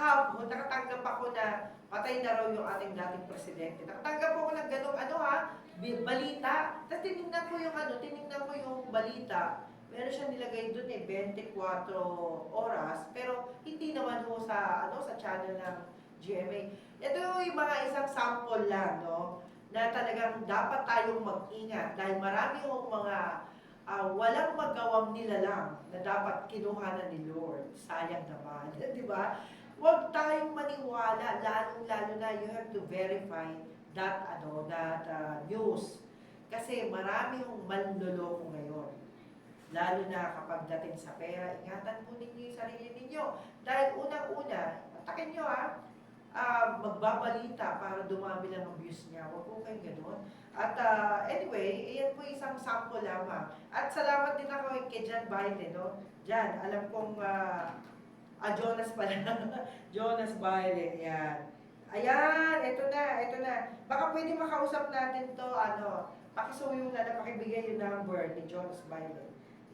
kahapon, nakatanggap ako na patay na raw yung ating dating presidente. Nakatanggap ako ng ganong balita. Tapos tinignan ko yung balita. Meron siya nilagay doon 24 oras, pero hindi naman ho sa channel ng GMA. Ito yung mga isang sample lang, no? Na talagang dapat tayong mag-ingat dahil marami hong mga walang magawang nilalang na dapat kinuha ni Lord. Sayang naman, di ba? Huwag tayong maniwala, lalong-lalo na you have to verify that news. Kasi marami hong manloloko ngayon. Lalo na kapag dating sa pera, ingatan po ninyo yung sarili ninyo. Dahil unang-una, atakin nyo magbabalita para dumami lang ang views niya. Huwag po kayo ganun. At anyway, iyan po isang sample lamang. At salamat din ako kay John Baile, no? Jan, alam kong, Jonas pala. Jonas Baile, yan. Ayan, ito na. Baka pwede makausap natin to, pakisuyo na pakibigay yung number ni Jonas Baile.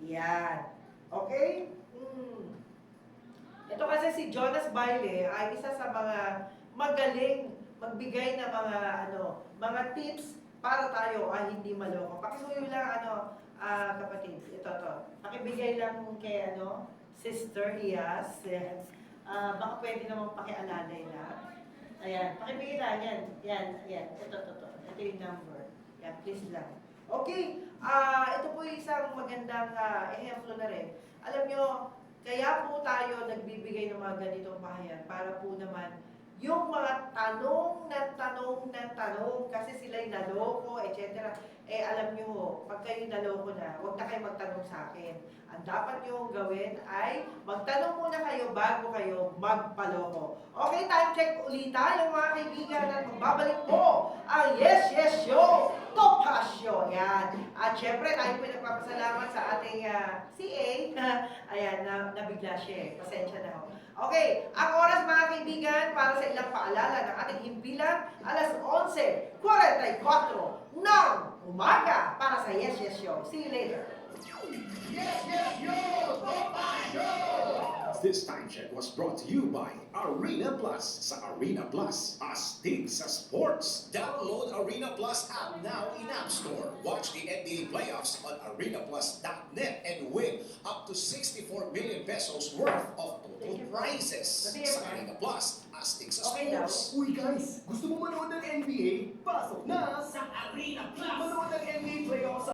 Yan. Okay? Ito kasi si Jonas Baile ay isa sa mga magaling magbigay ng mga tips para tayo ay hindi maloko. Pakisuyo lang kapatid. Ito. Pakibigay lang kay Sister Ias. Baka pwede namang pakialalay na. Ayan, pakibigay lang yan. Ito. Ito yung number. Yan, please lang. Okay, ito po isang magandang ehemplo na rin. Alam nyo, kaya po tayo nagbibigay ng mga ganitong pahayag para po naman yung mga tanong kasi sila'y naloko, etc. Alam nyo ho, pag kayo naloko na, huwag na kayo magtanong sa akin. Ang dapat nyo gawin ay magtanong muna kayo bago kayo magpaloko. Okay, time check ulit yung mga kaibigan at magbabalik po ang Yes Show, Topasyo. Yan. At syempre, tayo po nagpapasalamat sa ating CA. Ayan, nabigla siya. Pasensya na ho. Okay, ang oras mga kaibigan para sa ilang paalala ng ating himpilan, alas 11:44 ng umaga para sa Yes Show. See you later. Yes, yo! Topasyo! This time check was brought to you by Arena Plus. Sa Arena Plus, astig sa sports. Download Arena Plus app now in App Store. Watch the NBA playoffs on arenaplus.net and win up to 64 million pesos worth of total prizes. Sa Arena Plus, astig sa sports. Uy guys, gusto mo manood ng NBA? Pasok na sa Arena Plus! Manood ng NBA playoffs